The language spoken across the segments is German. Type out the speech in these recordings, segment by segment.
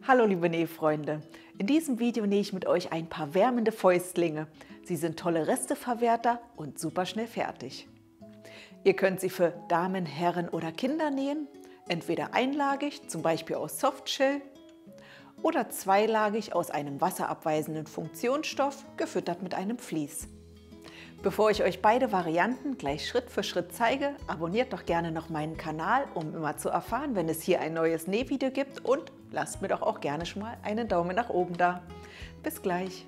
Hallo liebe Nähfreunde, in diesem Video nähe ich mit euch ein paar wärmende Fäustlinge. Sie sind tolle Resteverwerter und super schnell fertig. Ihr könnt sie für Damen, Herren oder Kinder nähen, entweder einlagig, zum Beispiel aus Softshell, oder zweilagig aus einem wasserabweisenden Funktionsstoff, gefüttert mit einem Vlies. Bevor ich euch beide Varianten gleich Schritt für Schritt zeige, abonniert doch gerne noch meinen Kanal, um immer zu erfahren, wenn es hier ein neues Nähvideo gibt, und lasst mir doch auch gerne schon mal einen Daumen nach oben da. Bis gleich!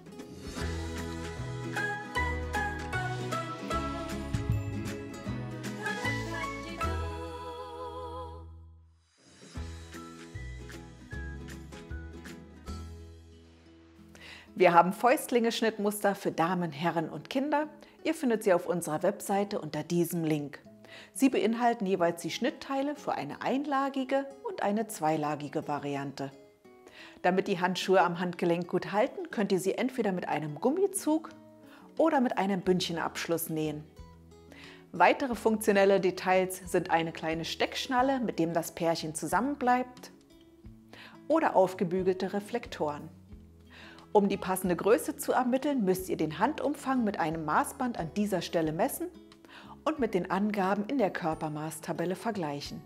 Wir haben Fäustlinge-Schnittmuster für Damen, Herren und Kinder. Ihr findet sie auf unserer Webseite unter diesem Link. Sie beinhalten jeweils die Schnittteile für eine einlagige und eine zweilagige Variante. Damit die Handschuhe am Handgelenk gut halten, könnt ihr sie entweder mit einem Gummizug oder mit einem Bündchenabschluss nähen. Weitere funktionelle Details sind eine kleine Steckschnalle, mit dem das Pärchen zusammenbleibt, oder aufgebügelte Reflektoren. Um die passende Größe zu ermitteln, müsst ihr den Handumfang mit einem Maßband an dieser Stelle messen und mit den Angaben in der Körpermaßtabelle vergleichen.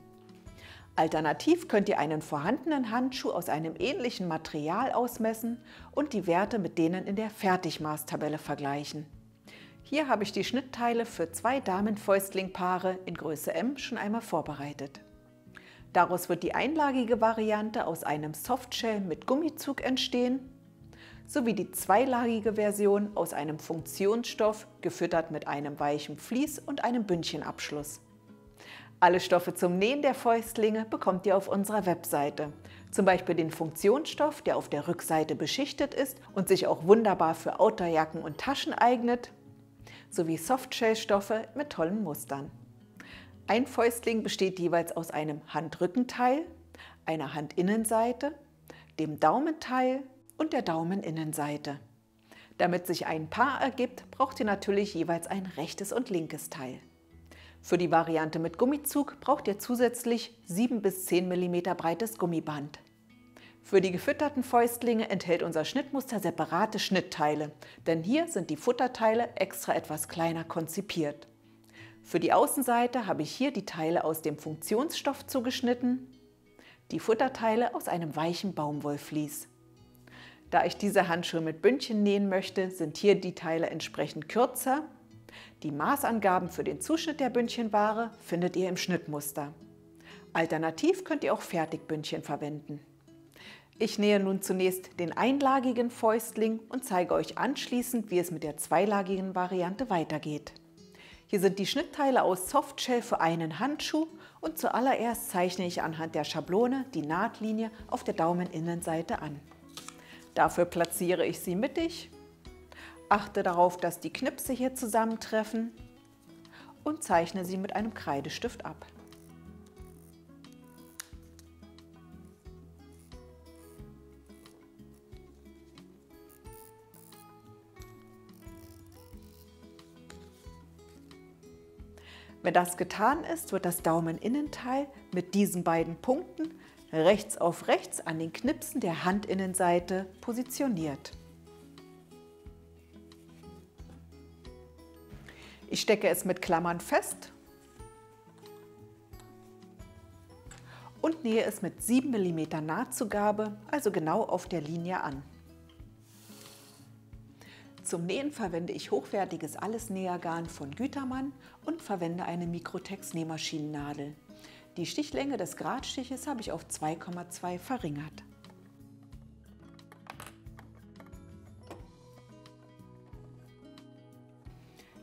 Alternativ könnt ihr einen vorhandenen Handschuh aus einem ähnlichen Material ausmessen und die Werte mit denen in der Fertigmaßtabelle vergleichen. Hier habe ich die Schnittteile für 2 Damenfäustlingpaare in Größe M schon einmal vorbereitet. Daraus wird die einlagige Variante aus einem Softshell mit Gummizug entstehen, sowie die zweilagige Version aus einem Funktionsstoff, gefüttert mit einem weichen Vlies und einem Bündchenabschluss. Alle Stoffe zum Nähen der Fäustlinge bekommt ihr auf unserer Webseite. Zum Beispiel den Funktionsstoff, der auf der Rückseite beschichtet ist und sich auch wunderbar für Outerjacken und Taschen eignet, sowie Softshell-Stoffe mit tollen Mustern. Ein Fäustling besteht jeweils aus einem Handrückenteil, einer Handinnenseite, dem Daumenteil und der Daumeninnenseite. Damit sich ein Paar ergibt, braucht ihr natürlich jeweils ein rechtes und linkes Teil. Für die Variante mit Gummizug braucht ihr zusätzlich 7 bis 10 mm breites Gummiband. Für die gefütterten Fäustlinge enthält unser Schnittmuster separate Schnittteile, denn hier sind die Futterteile extra etwas kleiner konzipiert. Für die Außenseite habe ich hier die Teile aus dem Funktionsstoff zugeschnitten, die Futterteile aus einem weichen Baumwollvlies. Da ich diese Handschuhe mit Bündchen nähen möchte, sind hier die Teile entsprechend kürzer. Die Maßangaben für den Zuschnitt der Bündchenware findet ihr im Schnittmuster. Alternativ könnt ihr auch Fertigbündchen verwenden. Ich nähe nun zunächst den einlagigen Fäustling und zeige euch anschließend, wie es mit der zweilagigen Variante weitergeht. Hier sind die Schnittteile aus Softshell für einen Handschuh und zuallererst zeichne ich anhand der Schablone die Nahtlinie auf der Daumeninnenseite an. Dafür platziere ich sie mittig, achte darauf, dass die Knipse hier zusammentreffen und zeichne sie mit einem Kreidestift ab. Wenn das getan ist, wird das Daumeninnenteil mit diesen beiden Punkten rechts auf rechts an den Knipsen der Handinnenseite positioniert. Ich stecke es mit Klammern fest und nähe es mit 7 mm Nahtzugabe, also genau auf der Linie an. Zum Nähen verwende ich hochwertiges Allesnähergarn von Gütermann und verwende eine Mikrotex Nähmaschinennadel. Die Stichlänge des Gradstiches habe ich auf 2,2 verringert.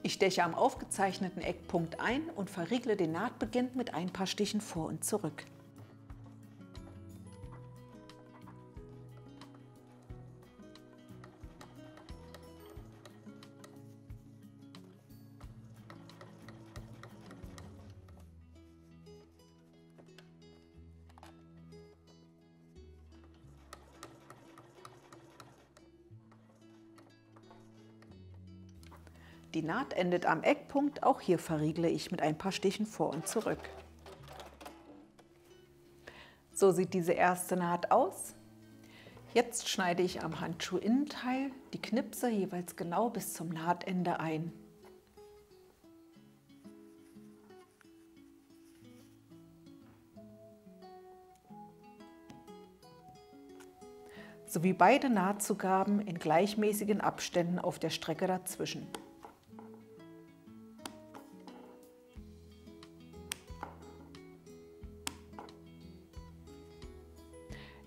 Ich steche am aufgezeichneten Eckpunkt ein und verriegle den Nahtbeginn mit ein paar Stichen vor und zurück. Die Naht endet am Eckpunkt, auch hier verriegle ich mit ein paar Stichen vor und zurück. So sieht diese erste Naht aus. Jetzt schneide ich am Handschuhinnenteil die Knipse jeweils genau bis zum Nahtende ein. Sowie beide Nahtzugaben in gleichmäßigen Abständen auf der Strecke dazwischen.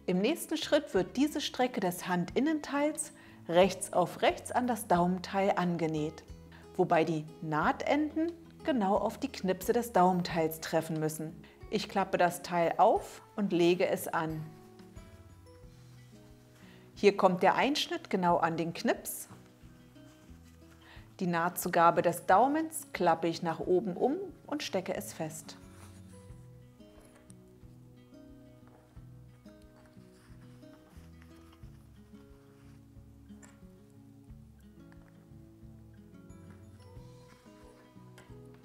Im nächsten Schritt wird diese Strecke des Handinnenteils rechts auf rechts an das Daumenteil angenäht, wobei die Nahtenden genau auf die Knipse des Daumenteils treffen müssen. Ich klappe das Teil auf und lege es an. Hier kommt der Einschnitt genau an den Knips. Die Nahtzugabe des Daumens klappe ich nach oben um und stecke es fest.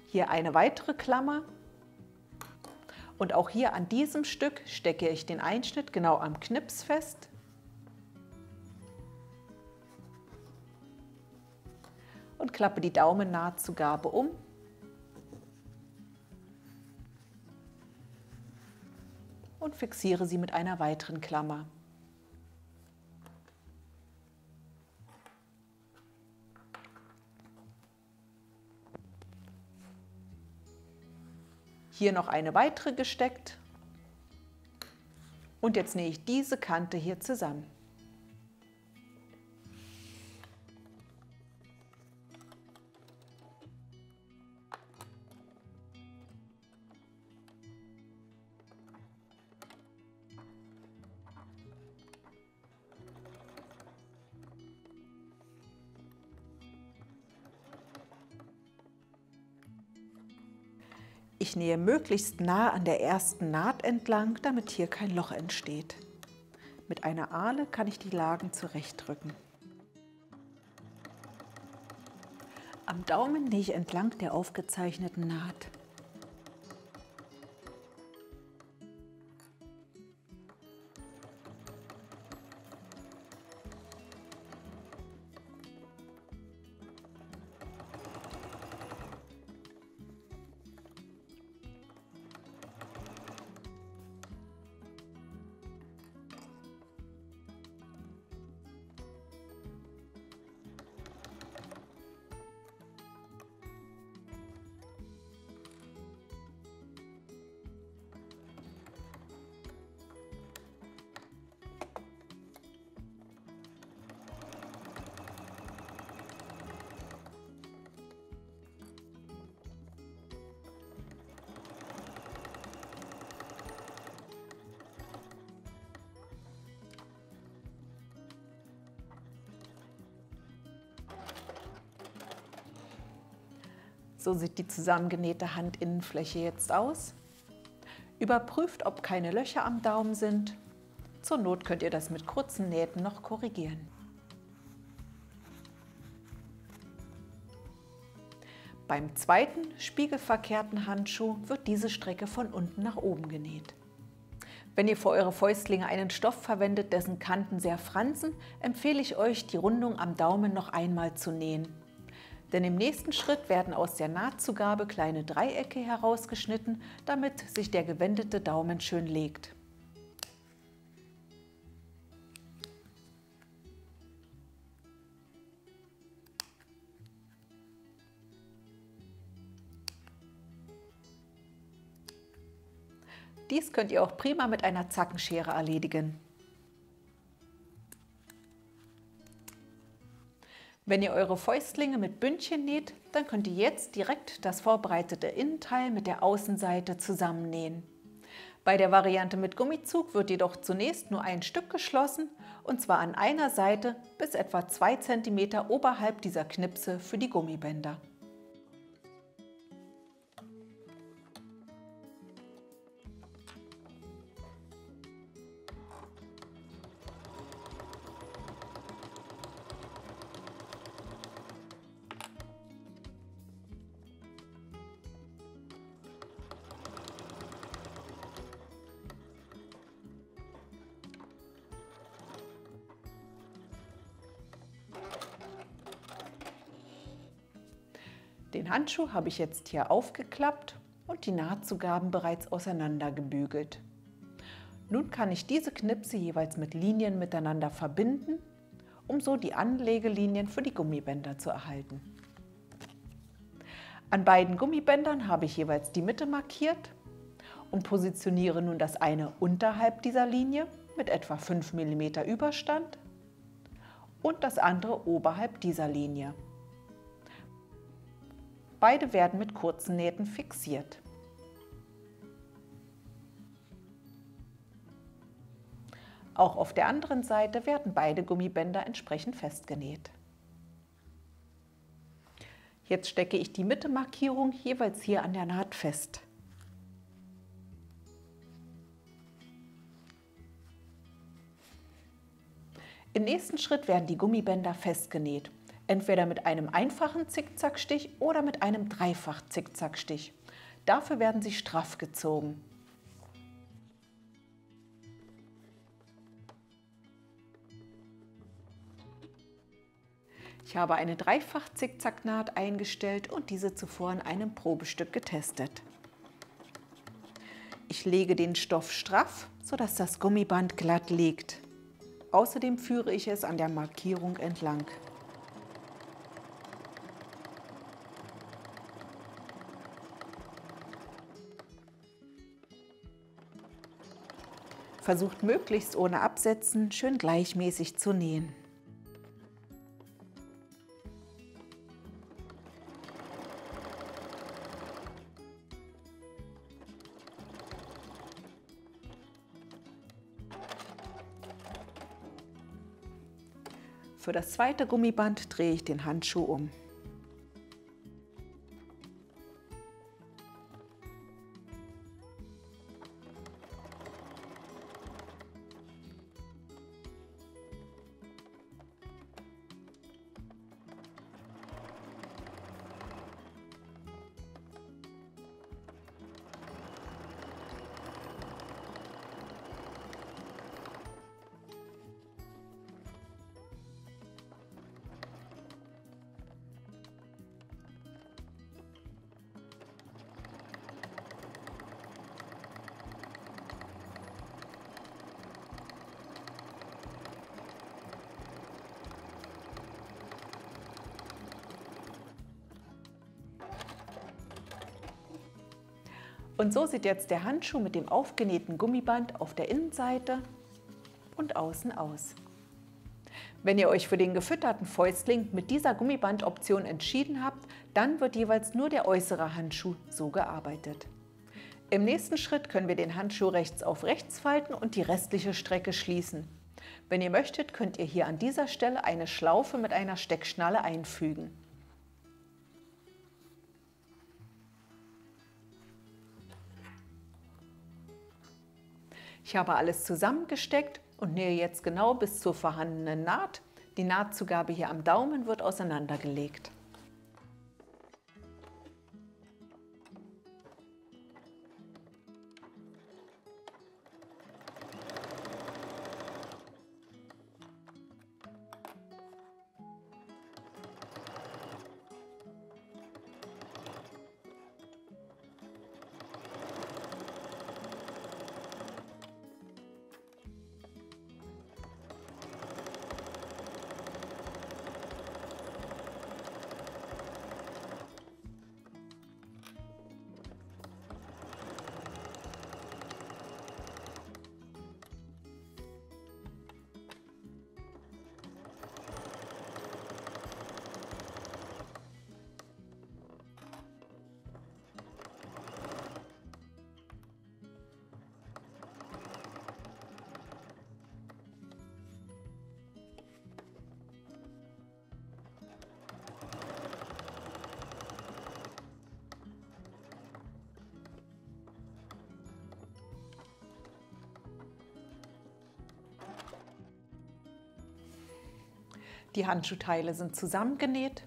Hier eine weitere Klammer und auch hier an diesem Stück stecke ich den Einschnitt genau am Knips fest. Und klappe die Daumennahtzugabe um. Und fixiere sie mit einer weiteren Klammer. Hier noch eine weitere gesteckt. Und jetzt nähe ich diese Kante hier zusammen. Ich nähe möglichst nah an der ersten Naht entlang, damit hier kein Loch entsteht. Mit einer Ahle kann ich die Lagen zurechtrücken. Am Daumen nähe ich entlang der aufgezeichneten Naht. So sieht die zusammengenähte Handinnenfläche jetzt aus. Überprüft, ob keine Löcher am Daumen sind. Zur Not könnt ihr das mit kurzen Nähten noch korrigieren. Beim zweiten spiegelverkehrten Handschuh wird diese Strecke von unten nach oben genäht. Wenn ihr für eure Fäustlinge einen Stoff verwendet, dessen Kanten sehr fransen, empfehle ich euch, die Rundung am Daumen noch einmal zu nähen. Denn im nächsten Schritt werden aus der Nahtzugabe kleine Dreiecke herausgeschnitten, damit sich der gewendete Daumen schön legt. Dies könnt ihr auch prima mit einer Zackenschere erledigen. Wenn ihr eure Fäustlinge mit Bündchen näht, dann könnt ihr jetzt direkt das vorbereitete Innenteil mit der Außenseite zusammennähen. Bei der Variante mit Gummizug wird jedoch zunächst nur ein Stück geschlossen, und zwar an einer Seite bis etwa 2 cm oberhalb dieser Knipse für die Gummibänder. Den Handschuh habe ich jetzt hier aufgeklappt und die Nahtzugaben bereits auseinandergebügelt. Nun kann ich diese Knipse jeweils mit Linien miteinander verbinden, um so die Anlegelinien für die Gummibänder zu erhalten. An beiden Gummibändern habe ich jeweils die Mitte markiert und positioniere nun das eine unterhalb dieser Linie mit etwa 5 mm Überstand und das andere oberhalb dieser Linie. Beide werden mit kurzen Nähten fixiert. Auch auf der anderen Seite werden beide Gummibänder entsprechend festgenäht. Jetzt stecke ich die Mittemarkierung jeweils hier an der Naht fest. Im nächsten Schritt werden die Gummibänder festgenäht, entweder mit einem einfachen Zickzackstich oder mit einem Dreifach-Zickzackstich. Dafür werden sie straff gezogen. Ich habe eine Dreifach-Zickzacknaht eingestellt und diese zuvor in einem Probestück getestet. Ich lege den Stoff straff, sodass das Gummiband glatt liegt. Außerdem führe ich es an der Markierung entlang. Versucht möglichst ohne Absetzen schön gleichmäßig zu nähen. Für das zweite Gummiband drehe ich den Handschuh um. Und so sieht jetzt der Handschuh mit dem aufgenähten Gummiband auf der Innenseite und außen aus. Wenn ihr euch für den gefütterten Fäustling mit dieser Gummibandoption entschieden habt, dann wird jeweils nur der äußere Handschuh so gearbeitet. Im nächsten Schritt können wir den Handschuh rechts auf rechts falten und die restliche Strecke schließen. Wenn ihr möchtet, könnt ihr hier an dieser Stelle eine Schlaufe mit einer Steckschnalle einfügen. Ich habe alles zusammengesteckt und nähe jetzt genau bis zur vorhandenen Naht. Die Nahtzugabe hier am Daumen wird auseinandergelegt. Die Handschuhteile sind zusammengenäht.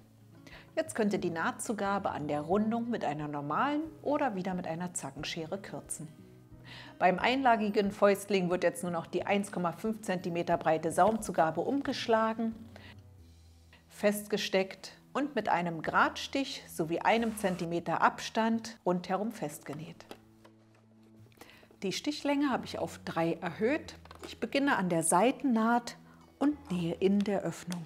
Jetzt könnt ihr die Nahtzugabe an der Rundung mit einer normalen oder wieder mit einer Zackenschere kürzen. Beim einlagigen Fäustling wird jetzt nur noch die 1,5 cm breite Saumzugabe umgeschlagen, festgesteckt und mit einem Gradstich sowie einem Zentimeter Abstand rundherum festgenäht. Die Stichlänge habe ich auf 3 erhöht. Ich beginne an der Seitennaht und nähe in der Öffnung.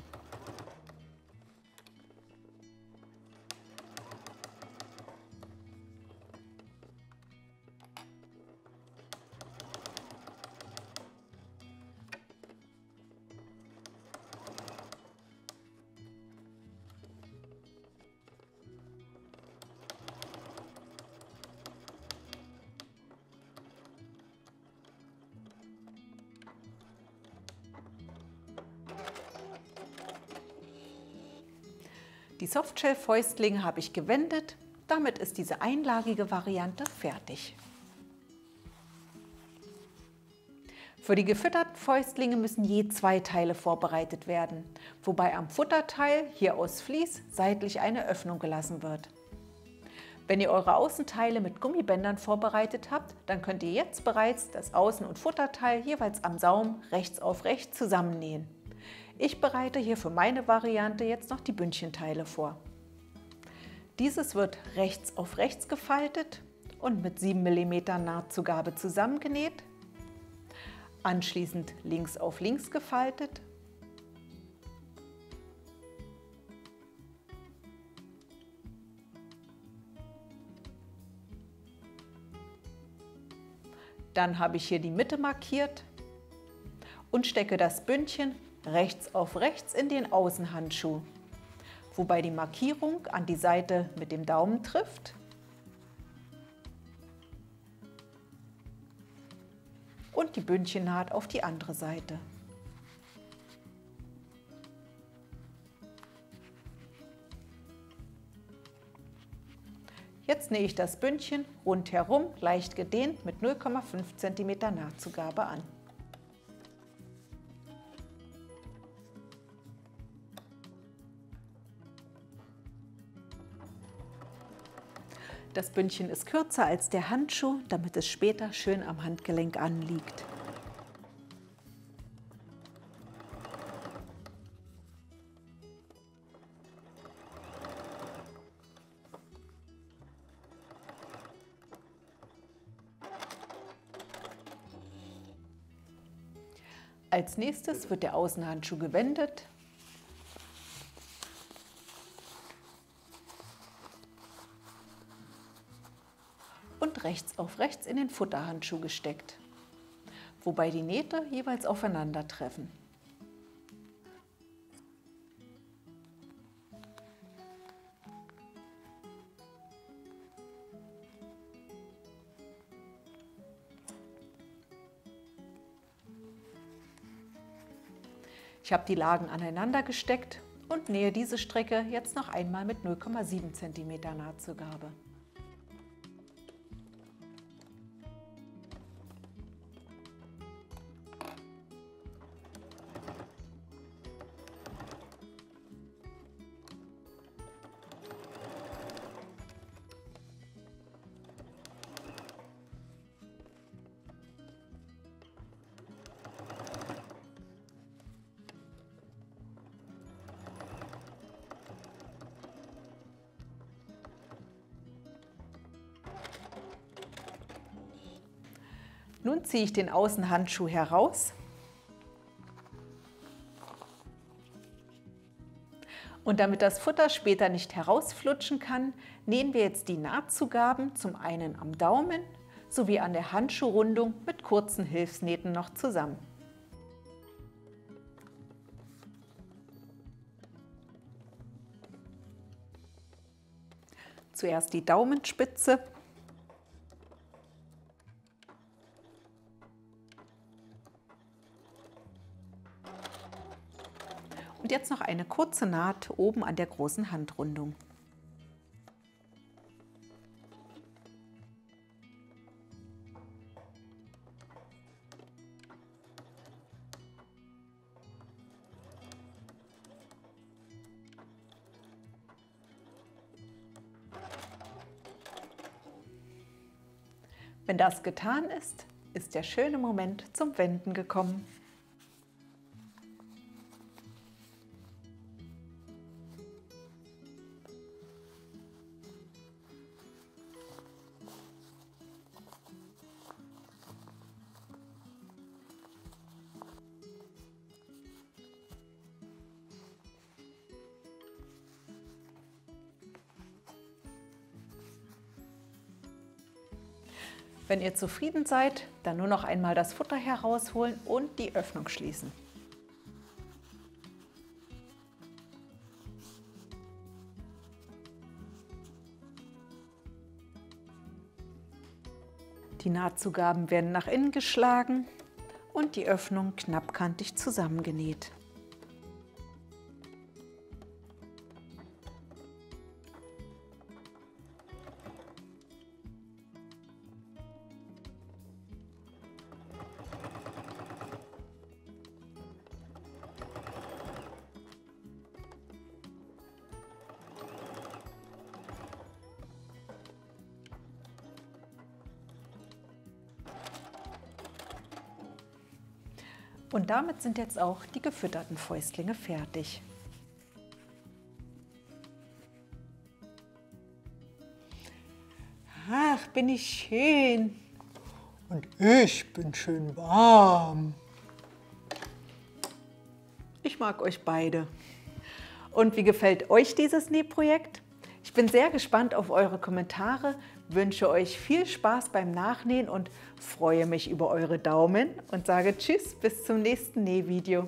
Die Softshell-Fäustlinge habe ich gewendet. Damit ist diese einlagige Variante fertig. Für die gefütterten Fäustlinge müssen je 2 Teile vorbereitet werden, wobei am Futterteil, hier aus Vlies, seitlich eine Öffnung gelassen wird. Wenn ihr eure Außenteile mit Gummibändern vorbereitet habt, dann könnt ihr jetzt bereits das Außen- und Futterteil jeweils am Saum rechts auf rechts zusammennähen. Ich bereite hier für meine Variante jetzt noch die Bündchenteile vor. Dieses wird rechts auf rechts gefaltet und mit 7 mm Nahtzugabe zusammengenäht, anschließend links auf links gefaltet, dann habe ich hier die Mitte markiert und stecke das Bündchen rechts auf rechts in den Außenhandschuh, wobei die Markierung an die Seite mit dem Daumen trifft und die Bündchennaht auf die andere Seite. Jetzt nähe ich das Bündchen rundherum leicht gedehnt mit 0,5 cm Nahtzugabe an. Das Bündchen ist kürzer als der Handschuh, damit es später schön am Handgelenk anliegt. Als nächstes wird der Außenhandschuh gewendet. Und rechts auf rechts in den Futterhandschuh gesteckt, wobei die Nähte jeweils aufeinandertreffen. Ich habe die Lagen aneinander gesteckt und nähe diese Strecke jetzt noch einmal mit 0,7 cm Nahtzugabe. Nun ziehe ich den Außenhandschuh heraus und damit das Futter später nicht herausflutschen kann, nähen wir jetzt die Nahtzugaben zum einen am Daumen sowie an der Handschuhrundung mit kurzen Hilfsnähten noch zusammen. Zuerst die Daumenspitze. Und jetzt noch eine kurze Naht oben an der großen Handrundung. Wenn das getan ist, ist der schöne Moment zum Wenden gekommen. Wenn ihr zufrieden seid, dann nur noch einmal das Futter herausholen und die Öffnung schließen. Die Nahtzugaben werden nach innen geschlagen und die Öffnung knappkantig zusammengenäht. Und damit sind jetzt auch die gefütterten Fäustlinge fertig. Ach, bin ich schön. Und ich bin schön warm. Ich mag euch beide. Und wie gefällt euch dieses Nähprojekt? Ich bin sehr gespannt auf eure Kommentare, wünsche euch viel Spaß beim Nachnähen und freue mich über eure Daumen und sage Tschüss, bis zum nächsten Nähvideo.